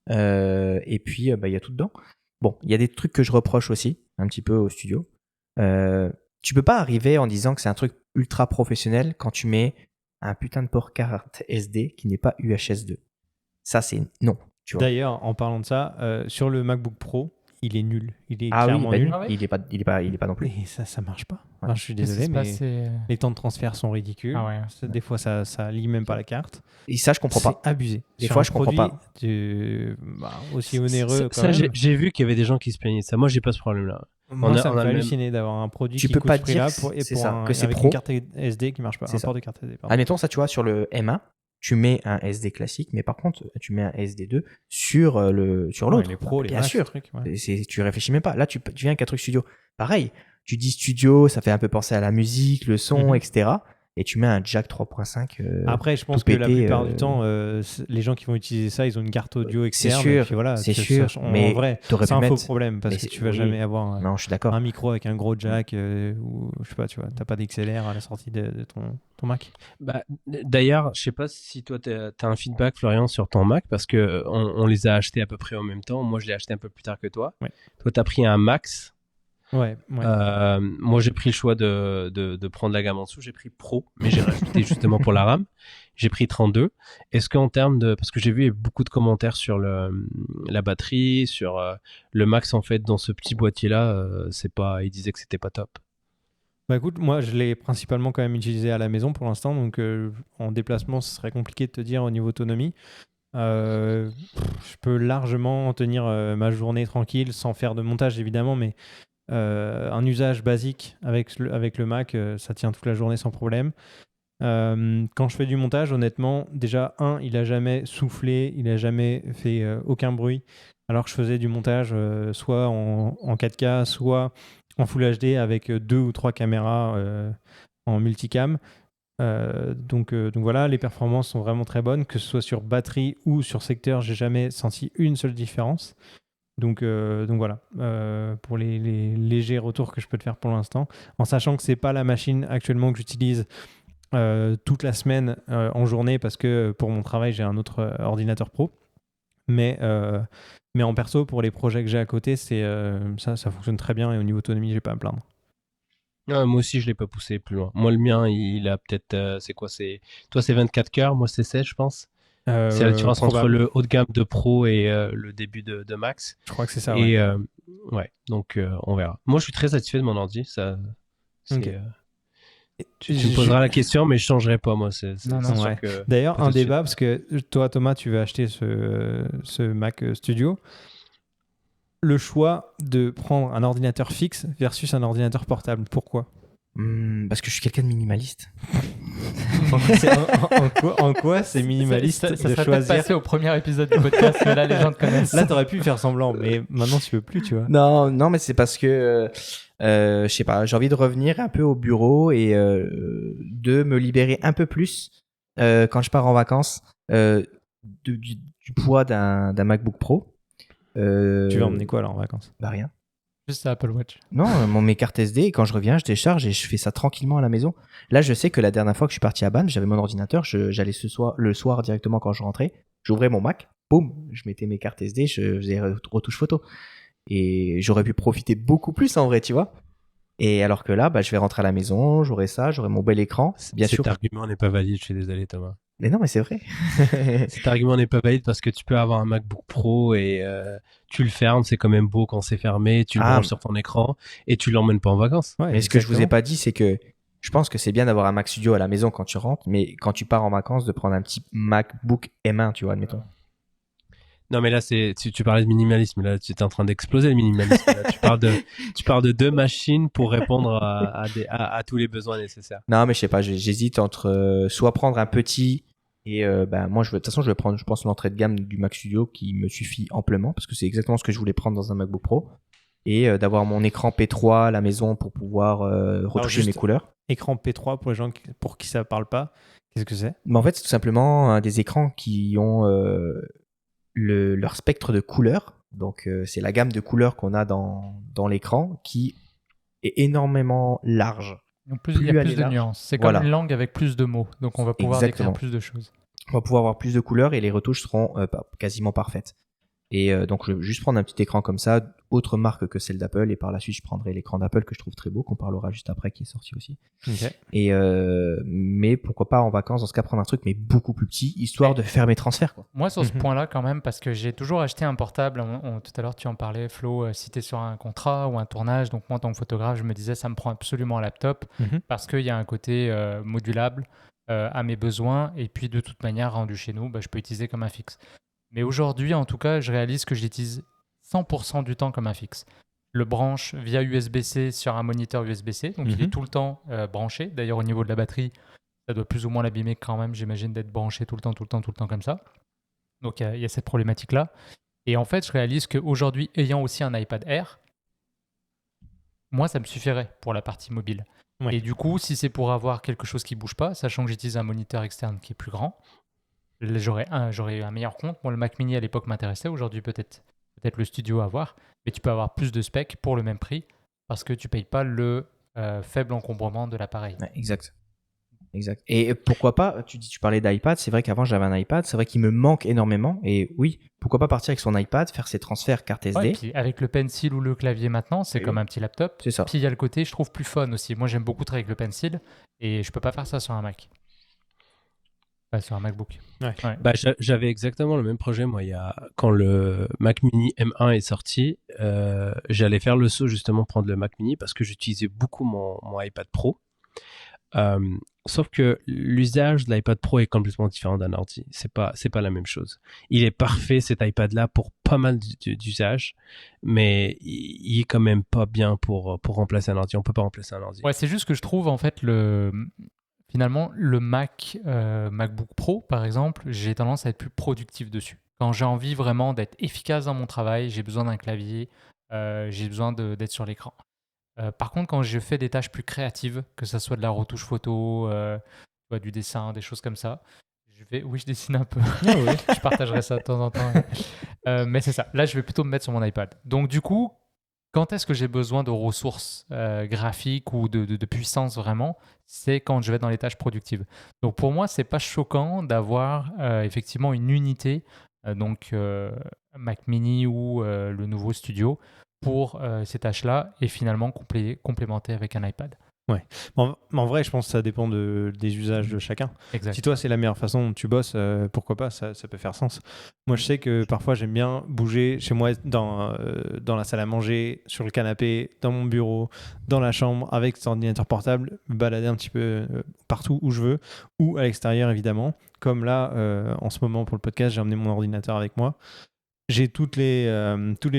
Et puis, il y a tout dedans. Bon, il y a des trucs que je reproche aussi, un petit peu au studio. Tu peux pas arriver en disant que c'est un truc ultra professionnel quand tu mets un putain de port carte SD qui n'est pas UHS 2. Ça, c'est non. Tu vois. D'ailleurs, en parlant de ça, sur le MacBook Pro, il est nul. Il est Ah oui, clairement bah, nul. Ah ouais. il est pas non plus. Et ça marche pas. Ouais. Enfin, je suis Qu'est-ce qui désolé, se mais passe, les temps de transfert sont ridicules. Ah ouais. Des fois, ça lit même pas la carte. Et ça, je comprends pas. C'est abusé. Des Sur fois, un je comprends produit pas. aussi onéreux quand Ça, même. j'ai vu qu'il y avait des gens qui se plaignaient de ça. Moi, j'ai pas ce problème-là. Moi, ça me on a fait le même- halluciner d'avoir un produit Tu qui peux coûte pas ce prix-là dire pour, et c'est pour ça, que c'est avec pro. une carte SD qui marche pas. C'est Un ça. port de carte SD, pardon. Admettons ça, tu vois, sur le M1, tu mets un SD classique, mais par contre, tu mets un SD2 sur Ouais, l'autre. les pros, les Bien Macs, sûr. ce truc, ouais. Tu réfléchis même pas. Là, tu viens avec un truc studio. Pareil, tu dis studio, ça fait un peu penser à la musique, le son, Mhm. etc. Et tu mets un jack 3.5. Après, je pense tout que la pété, plupart du temps, les gens qui vont utiliser ça, ils ont une carte audio externe. sûr, et puis voilà, c'est sûr, En mais vrai, t'aurais c'est pu un faux mettre- problème parce mais que c'est- tu vas oui. jamais avoir Non, je suis d'accord. un micro avec un gros jack ou je sais pas, tu vois, t'as pas d'XLR à la sortie de ton Mac. Bah, d'ailleurs, je sais pas si toi t'as un feedback, Florian, sur ton Mac, parce que on les a achetés à peu près en même temps. Moi, je l'ai acheté un peu plus tard que toi. Ouais. Toi, t'as pris un Max. Ouais. Moi, j'ai pris le choix de prendre la gamme en dessous. J'ai pris Pro, mais j'ai rajouté justement pour la RAM. J'ai pris 32. Est-ce qu'en termes de... Parce que j'ai vu beaucoup de commentaires sur la batterie, sur le Max, en fait, dans ce petit boîtier-là, ils disaient que c'était pas top. Bah écoute, moi je l'ai principalement quand même utilisé à la maison pour l'instant, donc en déplacement ce serait compliqué de te dire au niveau autonomie. Je peux largement tenir ma journée tranquille sans faire de montage évidemment, mais un usage basique avec le Mac, ça tient toute la journée sans problème. Quand je fais du montage, honnêtement, déjà, il a jamais soufflé, il a jamais fait aucun bruit, alors que je faisais du montage soit en 4K, soit en Full HD avec 2 ou 3 caméras en multicam. Donc voilà, les performances sont vraiment très bonnes, que ce soit sur batterie ou sur secteur, j'ai jamais senti une seule différence. Donc voilà, pour les légers retours que je peux te faire pour l'instant, en sachant que c'est pas la machine actuellement que j'utilise toute la semaine en journée, parce que pour mon travail j'ai un autre ordinateur pro, mais en perso, pour les projets que j'ai à côté, ça fonctionne très bien, et au niveau autonomie j'ai pas à me plaindre. Ouais, moi aussi, je l'ai pas poussé plus loin. Moi, le mien, il a peut-être... Toi, c'est 24 cœurs, moi, c'est 16, je pense. C'est la différence entre le haut de gamme de Pro et le début de Max. Je crois que c'est ça, Et ouais. ouais, donc on verra. Moi, je suis très satisfait de mon ordi. Ça, Ok. Tu me poseras la question, mais je changerai pas, moi. Non, sûr ouais. que... D'ailleurs, pas un tout de suite. débat, parce que toi, Thomas, tu veux acheter ce Mac Studio. Le choix de prendre un ordinateur fixe versus un ordinateur portable, pourquoi? Parce que je suis quelqu'un de minimaliste. En quoi c'est minimaliste ça de serait peut-être choisir? passé au premier épisode du podcast, mais là les gens te connaissent. Là, t'aurais pu faire semblant, mais maintenant tu veux plus, tu vois. Non, mais c'est parce que, je sais pas, j'ai envie de revenir un peu au bureau et de me libérer un peu plus quand je pars en vacances du poids d'un MacBook Pro. Tu vas emmener quoi alors en vacances? Bah rien. Juste Apple Watch. Non, mes cartes SD, et quand je reviens, je décharge et je fais ça tranquillement à la maison. Là, je sais que la dernière fois que je suis parti à Banff, j'avais mon ordinateur, j'allais le soir directement quand je rentrais, j'ouvrais mon Mac, boum, je mettais mes cartes SD, je faisais retouche photo. Et j'aurais pu profiter beaucoup plus en vrai, tu vois. Et alors que là, bah, je vais rentrer à la maison, j'aurai mon bel écran. Bien sûr. Cet argument n'est pas valide, je suis désolé, Thomas. Mais non, mais c'est vrai. Cet argument n'est pas valide parce que tu peux avoir un MacBook Pro et tu le fermes, c'est quand même beau quand c'est fermé, tu le branches sur ton écran et tu l'emmènes pas en vacances. Ouais, mais ce que je vous ai pas dit, c'est que je pense que c'est bien d'avoir un Mac Studio à la maison quand tu rentres, mais quand tu pars en vacances, de prendre un petit MacBook M1, tu vois, admettons. Non, mais là, tu parlais de minimalisme. Là, tu es en train d'exploser le minimalisme. Là, tu parles de 2 machines pour répondre à tous les besoins nécessaires. Non, mais je sais pas, j'hésite entre soit prendre un petit et moi, de toute façon, je vais prendre, je pense, l'entrée de gamme du Mac Studio qui me suffit amplement parce que c'est exactement ce que je voulais prendre dans un MacBook Pro et d'avoir mon écran P3 à la maison pour pouvoir retoucher mes couleurs. Écran P3 pour les gens pour qui ça parle pas, qu'est-ce que c'est? En fait, c'est tout simplement des écrans qui ont leur spectre de couleurs. Donc, c'est la gamme de couleurs qu'on a dans l'écran qui est énormément large. Il y a plus de nuances. C'est comme une langue avec plus de mots. Donc, on va pouvoir décrire plus de choses. On va pouvoir avoir plus de couleurs et les retouches seront quasiment parfaites. Et donc, je vais juste prendre un petit écran comme ça, autre marque que celle d'Apple. Et par la suite, je prendrai l'écran d'Apple que je trouve très beau, qu'on parlera juste après, qui est sorti aussi. Ok. Et mais pourquoi pas en vacances, dans ce cas, prendre un truc, mais beaucoup plus petit, histoire de faire mes transferts, quoi. Moi, sur ce point-là, quand même, parce que j'ai toujours acheté un portable. Tout à l'heure, tu en parlais, Flo, si tu es sur un contrat ou un tournage. Donc, moi, en tant que photographe, je me disais, ça me prend absolument un laptop parce qu'il y a un côté modulable à mes besoins. Et puis, de toute manière, rendu chez nous, je peux utiliser comme un fixe. Mais aujourd'hui, en tout cas, je réalise que je l'utilise 100% du temps comme un fixe. Le branche via USB-C sur un moniteur USB-C. Donc, il est tout le temps branché. D'ailleurs, au niveau de la batterie, ça doit plus ou moins l'abîmer quand même, j'imagine, d'être branché tout le temps comme ça. Donc, il y a cette problématique-là. Et en fait, je réalise qu'aujourd'hui, ayant aussi un iPad Air, moi, ça me suffirait pour la partie mobile. Ouais. Et du coup, si c'est pour avoir quelque chose qui ne bouge pas, sachant que j'utilise un moniteur externe qui est plus grand, j'aurais un meilleur compte. Moi, le Mac Mini, à l'époque, m'intéressait. Aujourd'hui, peut-être le studio à voir. Mais tu peux avoir plus de specs pour le même prix parce que tu ne payes pas le faible encombrement de l'appareil. Ouais, exact. Et pourquoi pas, tu parlais d'iPad, c'est vrai qu'avant j'avais un iPad, c'est vrai qu'il me manque énormément. Et oui, pourquoi pas partir avec son iPad, faire ses transferts carte SD. Ouais, puis avec le pencil ou le clavier maintenant, c'est comme un petit laptop. C'est ça. Puis il y a le côté, je trouve, plus fun aussi. Moi, j'aime beaucoup travailler avec le pencil et je peux pas faire ça sur un Mac. Sur un MacBook. Ouais. J'avais exactement le même projet, moi, quand le Mac Mini M1 est sorti, j'allais faire le saut justement prendre le Mac Mini parce que j'utilisais beaucoup mon iPad Pro. Sauf que l'usage de l'iPad Pro est complètement différent d'un ordi. C'est pas la même chose. Il est parfait, cet iPad-là, pour pas mal d'usages, mais il est quand même pas bien pour remplacer un ordi. On peut pas remplacer un ordi. Ouais, c'est juste que je trouve, en fait, finalement, le MacBook Pro, par exemple, j'ai tendance à être plus productif dessus. Quand j'ai envie vraiment d'être efficace dans mon travail, j'ai besoin d'un clavier, j'ai besoin d'être sur l'écran. Par contre, quand je fais des tâches plus créatives, que ce soit de la retouche photo, du dessin, des choses comme ça, je dessine un peu. Je partagerai ça de temps en temps. Mais c'est ça. Là, je vais plutôt me mettre sur mon iPad. Donc, du coup, quand est-ce que j'ai besoin de ressources graphiques ou de puissance vraiment? C'est quand je vais dans les tâches productives. Donc, pour moi, c'est pas choquant d'avoir effectivement une unité, Mac Mini ou le nouveau Studio, pour ces tâches-là et finalement complémenter avec un iPad. Ouais. En vrai, je pense que ça dépend des usages de chacun. Exact. Si toi, c'est la meilleure façon dont tu bosses, pourquoi pas, ça peut faire sens. Moi, je sais que parfois, j'aime bien bouger chez moi dans la salle à manger, sur le canapé, dans mon bureau, dans la chambre, avec cet ordinateur portable, me balader un petit peu partout où je veux, ou à l'extérieur, évidemment. Comme là, en ce moment, pour le podcast, j'ai emmené mon ordinateur avec moi. J'ai tous les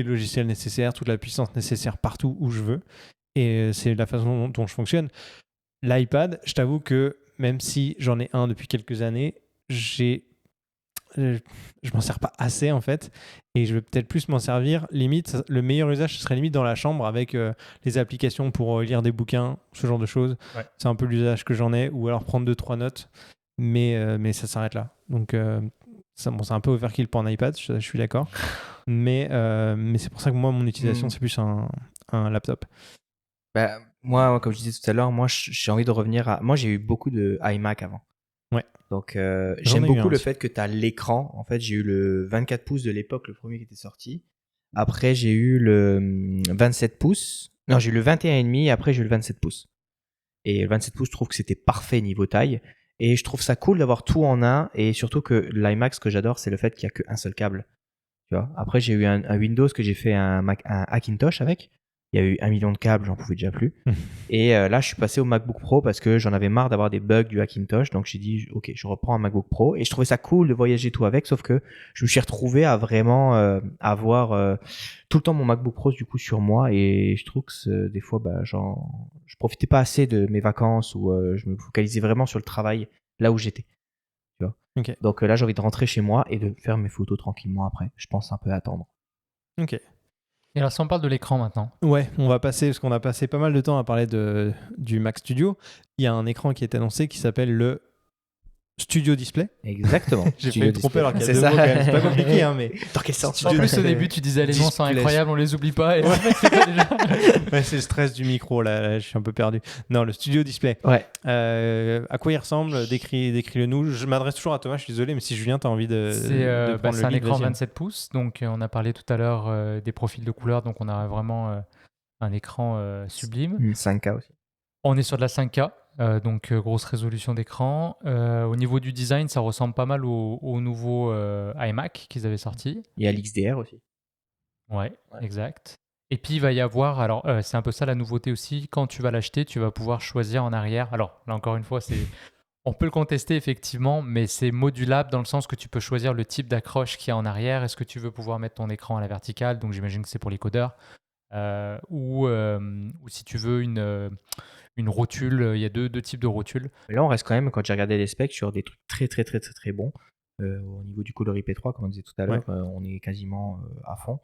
logiciels nécessaires, toute la puissance nécessaire partout où je veux. Et c'est la façon dont je fonctionne. L'iPad, je t'avoue que même si j'en ai un depuis quelques années, je m'en sers pas assez en fait. Et je vais peut-être plus m'en servir. Limite, le meilleur usage, ce serait limite dans la chambre avec les applications pour lire des bouquins, ce genre de choses. Ouais. C'est un peu l'usage que j'en ai. Ou alors prendre 2-3 notes. Mais ça s'arrête là. Donc... c'est un peu overkill pour un iPad, je suis d'accord. Mais c'est pour ça que moi, mon utilisation, c'est plus un laptop. Moi, comme je disais tout à l'heure, moi, j'ai envie de revenir à... Moi, j'ai eu beaucoup de iMac avant. Ouais. Donc, j'aime beaucoup le fait que tu as l'écran. En fait, j'ai eu le 24 pouces de l'époque, le premier qui était sorti. Après, j'ai eu le 27 pouces. Non, j'ai eu le 21,5. Après, j'ai eu le 27 pouces. Et le 27 pouces, je trouve que c'était parfait niveau taille. Et je trouve ça cool d'avoir tout en un. Et surtout que l'iMac, ce que j'adore, c'est le fait qu'il n'y a qu'un seul câble. Tu vois. Après, j'ai eu un Windows que j'ai fait un Hackintosh avec. Il y a eu 1 million de câbles, j'en pouvais déjà plus. Et là, je suis passé au MacBook Pro parce que j'en avais marre d'avoir des bugs du Hackintosh. Donc, j'ai dit, OK, je reprends un MacBook Pro. Et je trouvais ça cool de voyager tout avec. Sauf que je me suis retrouvé à vraiment avoir tout le temps mon MacBook Pro du coup sur moi. Et je trouve que des fois, je profitais pas assez de mes vacances ou je me focalisais vraiment sur le travail là où j'étais. Tu vois. Okay. Donc là, j'ai envie de rentrer chez moi et de faire mes photos tranquillement après. Je pense un peu attendre. Ok. Et alors, si on parle de l'écran maintenant. Ouais, on va passer, parce qu'on a passé pas mal de temps à parler du Mac Studio. Il y a un écran qui est annoncé qui s'appelle le Studio Display. Exactement. J'ai Studio fait me tromper Display. alors qu'il y a C'est deux ça. mots quand même. C'est pas compliqué, hein, mais. Dans quel sens En plus, au début, tu disais les noms sont Display. incroyables, on les oublie pas. Et en fait, c'est quoi déjà Ouais, c'est le stress du micro, là, je suis un peu perdu. Non, le Studio Display. Ouais. À quoi il ressemble? Décris-le nous. Je m'adresse toujours à Thomas, je suis désolé, mais si Julien, tu as envie de prendre C'est le un lead, écran vas-y. 27 pouces. Donc, on a parlé tout à l'heure des profils de couleurs. Donc, on a vraiment un écran sublime. 5K aussi. On est sur de la 5K. Donc grosse résolution d'écran. Au niveau du design, ça ressemble pas mal au nouveau iMac qu'ils avaient sorti. Il y a l'XDR aussi. Ouais, exact. Et puis il va y avoir, alors c'est un peu ça la nouveauté aussi, quand tu vas l'acheter, tu vas pouvoir choisir en arrière. Alors là encore une fois, on peut le contester effectivement, mais c'est modulable dans le sens que tu peux choisir le type d'accroche qu'il y a en arrière. Est-ce que tu veux pouvoir mettre ton écran à la verticale? Donc j'imagine que c'est pour les codeurs. Ou si tu veux une rotule, il y a deux types de rotules. Mais là, on reste quand même, quand j'ai regardé les specs, sur des trucs très bons. Au niveau du Color IP3, comme on disait tout à l'heure, on est quasiment à fond.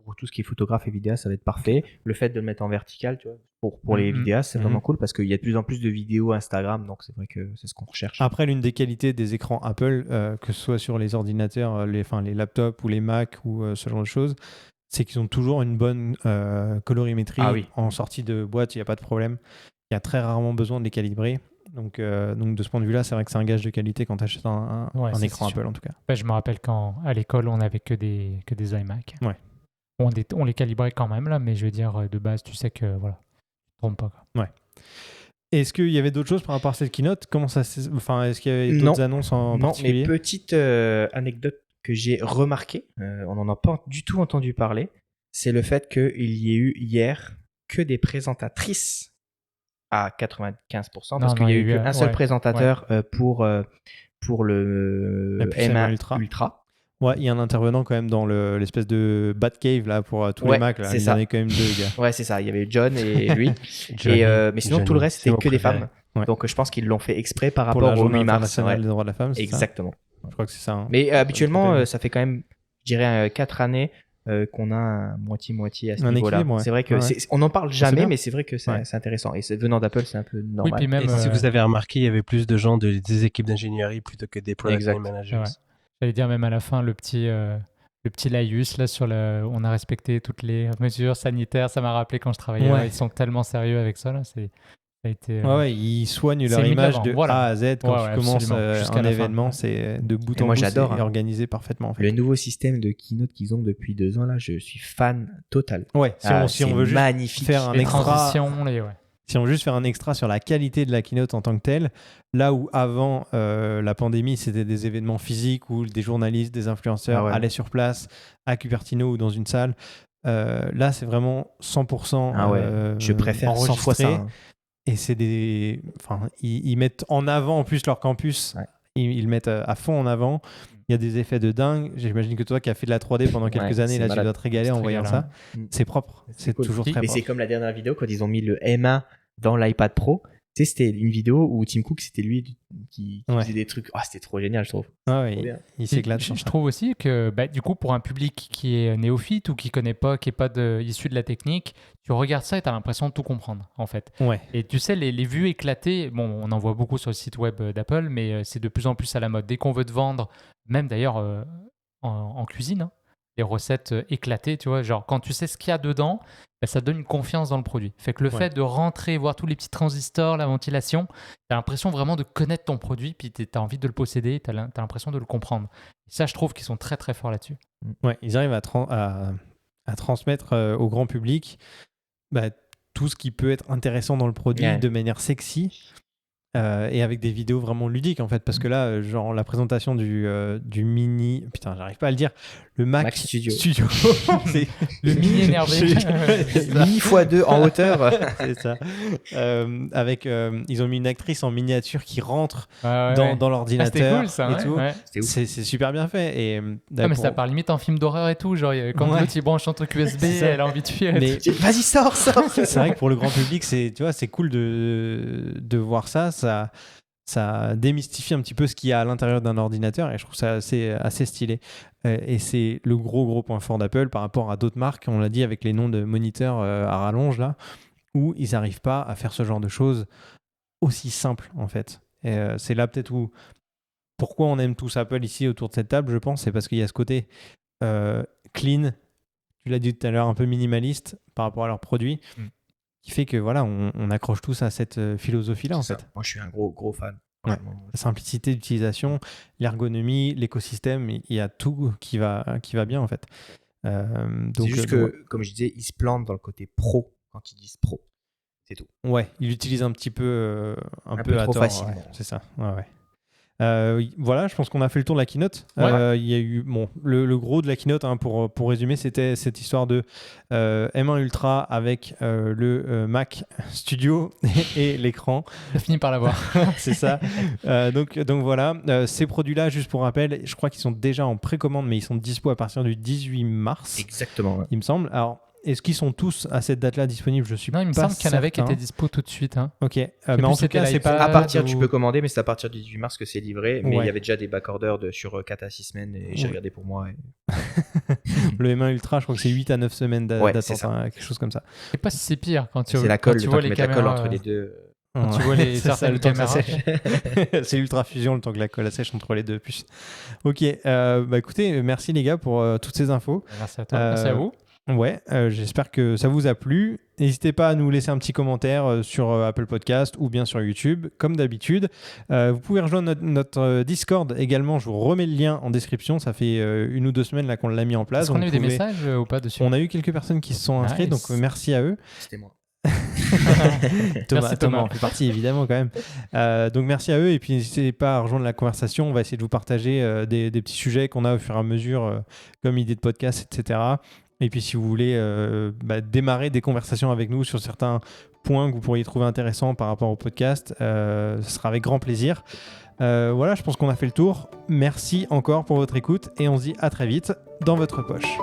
Pour tout ce qui est photographe et vidéaste, ça va être parfait. Le fait de le mettre en vertical, tu vois, pour les vidéastes, c'est vraiment cool parce qu'il y a de plus en plus de vidéos Instagram, donc c'est vrai que c'est ce qu'on recherche. Après, l'une des qualités des écrans Apple, que ce soit sur les ordinateurs, les laptops ou les Mac ou ce genre de choses, c'est qu'ils ont toujours une bonne colorimétrie. Ah oui. En sortie de boîte, il n'y a pas de problème. Il y a très rarement besoin de les calibrer. Donc de ce point de vue-là, c'est vrai que c'est un gage de qualité quand tu achètes un écran Apple en tout cas. Je me rappelle qu'à l'école, on n'avait que des iMac. Ouais. On les calibrait quand même, là, mais je veux dire, de base, tu sais que voilà, tu ne te trompes pas. Quoi. Ouais. Est-ce qu'il y avait d'autres choses par rapport à cette keynote? Est-ce qu'il y avait d'autres annonces en particulier? Non, mais petite anecdote que j'ai remarqué, on n'en a pas du tout entendu parler, c'est le fait qu'il y ait eu hier que des présentatrices à 95%, parce qu'il y a eu qu'un seul présentateur pour le M1 Ultra. Ouais, il y a un intervenant quand même dans l'espèce de Batcave là pour tous les Macs. Là. Il y en avait quand même deux gars. Ouais, c'est ça. Il y avait John et lui. Mais sinon, tout le reste, c'était que des femmes. Ouais. Donc, je pense qu'ils l'ont fait exprès par rapport au 8 mars. Pour la des droits de la femme, c'est exactement. Ça je crois que c'est ça. Hein. Mais habituellement, ça fait quand même, je dirais, 4 années qu'on a un moitié-moitié à ce niveau-là. C'est vrai que on n'en parle jamais, mais c'est vrai que c'est intéressant. Et venant d'Apple, c'est un peu normal. Oui, puis même, et si vous avez remarqué, il y avait plus de gens des équipes d'ingénierie plutôt que des product managers. Ouais. J'allais dire même à la fin, le petit laïus, là, on a respecté toutes les mesures sanitaires. Ça m'a rappelé quand je travaillais là. Ils sont tellement sérieux avec ça. Là. Ça a été, ils soignent leur image de A à Z quand tu commences un événement. C'est de bout en bout, j'adore, c'est organisé parfaitement. En fait. Le nouveau système de keynote qu'ils ont depuis 2 ans, là, je suis fan total. Ouais, si on veut juste faire un extra... Si on veut juste faire un extra sur la qualité de la keynote en tant que telle, là où avant la pandémie, c'était des événements physiques où des journalistes, des influenceurs allaient sur place à Cupertino ou dans une salle, là c'est vraiment 100% je préfère 100 fois ça. Hein. Et c'est ils mettent en avant en plus leur campus, ils le mettent à fond en avant. Il y a des effets de dingue. J'imagine que toi qui as fait de la 3D pendant quelques années, là tu dois te régaler en voyant ça. C'est propre, c'est cool. Toujours très propre. Et c'est comme la dernière vidéo quand ils ont mis le M1 dans l'iPad Pro. Tu sais, c'était une vidéo où Tim Cook, c'était lui qui faisait des trucs. C'était trop génial, je trouve. Il s'éclate. Je trouve aussi que, du coup, pour un public qui est néophyte ou qui connaît pas, qui n'est pas issu de la technique, tu regardes ça et tu as l'impression de tout comprendre, en fait. Ouais. Et tu sais, les vues éclatées, bon, on en voit beaucoup sur le site web d'Apple, mais c'est de plus en plus à la mode. Dès qu'on veut te vendre, même d'ailleurs en cuisine, hein, les recettes éclatées, tu vois, genre quand tu sais ce qu'il y a dedans, ça donne une confiance dans le produit. Fait que le fait de rentrer, voir tous les petits transistors, la ventilation, tu as l'impression vraiment de connaître ton produit, puis tu as envie de le posséder, tu as l'impression de le comprendre. Et ça, je trouve qu'ils sont très très forts là-dessus. Ouais, ils arrivent à transmettre au grand public tout ce qui peut être intéressant dans le produit de manière sexy. Et avec des vidéos vraiment ludiques en fait, parce que là, genre la présentation du mini, putain, j'arrive pas à le dire, le Mac Studio. C'est le mini énervé, mini x2 en hauteur. C'est ça. Ils ont mis une actrice en miniature qui rentre dans l'ordinateur cool, ça, et tout. Ouais. C'est super bien fait. Et mais ça parle limite en film d'horreur et tout, genre quand l'autre il branche un truc USB, elle a envie de tuer. Mais vas-y, sors. C'est vrai que pour le grand public, c'est cool de voir ça. Ça démystifie un petit peu ce qu'il y a à l'intérieur d'un ordinateur et je trouve ça assez stylé. Et c'est le gros point fort d'Apple par rapport à d'autres marques, on l'a dit avec les noms de moniteurs à rallonge là, où ils n'arrivent pas à faire ce genre de choses aussi simples en fait. Et c'est là peut-être où pourquoi on aime tous Apple ici autour de cette table, je pense, c'est parce qu'il y a ce côté clean, tu l'as dit tout à l'heure, un peu minimaliste par rapport à leurs produits, qui fait que voilà, on accroche tous à cette philosophie-là en fait. Moi, je suis un gros fan. Ouais. La simplicité d'utilisation, l'ergonomie, l'écosystème, il y a tout qui va bien en fait. Donc, c'est juste que, comme je disais, ils se plantent dans le côté pro quand ils disent pro. C'est tout. Ouais, ils l'utilisent un petit peu, un peu trop à tort. facilement. Ouais, c'est ça. Ouais. Voilà, je pense qu'on a fait le tour de la keynote. Ouais. Il y a eu le gros de la keynote, hein, pour résumer, c'était cette histoire de M1 Ultra avec le Mac Studio et l'écran. J'ai fini par l'avoir. C'est ça. Donc voilà, ces produits-là, juste pour rappel, je crois qu'ils sont déjà en précommande, mais ils sont dispo à partir du 18 mars. Exactement. Ouais. Il me semble. Alors, est-ce qu'ils sont tous à cette date-là disponibles? Je suis pas certain. Non, il me semble qu'il y en avait qui étaient dispo tout de suite. Hein. Ok, mais en tout cas, c'est pas à partir, tu peux commander, mais c'est à partir du 18 mars que c'est livré. Mais Ouais. il y avait déjà des backorders sur 4 à 6 semaines et j'ai regardé pour moi. Le M1 Ultra, je crois que c'est 8 à 9 semaines d'attente, hein, quelque chose comme ça. Je sais pas si c'est pire quand tu c'est la colle, vois les la caméras. colle entre les deux. Quand tu vois les certaines caméras. C'est l'Ultra Fusion, le temps que la colle sèche entre les deux puces. Ok, écoutez, merci les gars pour toutes ces infos. Merci à toi, merci à vous. Ouais, j'espère que ça vous a plu. N'hésitez pas à nous laisser un petit commentaire sur Apple Podcast ou bien sur YouTube, comme d'habitude. Vous pouvez rejoindre notre Discord également. Je vous remets le lien en description. Ça fait 1 ou 2 semaines là qu'on l'a mis en place. Est-ce qu'on a eu des messages ou pas dessus? On a eu quelques personnes qui se sont inscrites, donc merci à eux. C'était moi. Thomas en fait partie évidemment quand même. Donc merci à eux et puis n'hésitez pas à rejoindre la conversation. On va essayer de vous partager des petits sujets qu'on a au fur et à mesure, comme idée de podcast, etc. Et puis si vous voulez démarrer des conversations avec nous sur certains points que vous pourriez trouver intéressants par rapport au podcast, ce sera avec grand plaisir. Voilà, je pense qu'on a fait le tour. Merci encore pour votre écoute et on se dit à très vite dans votre poche.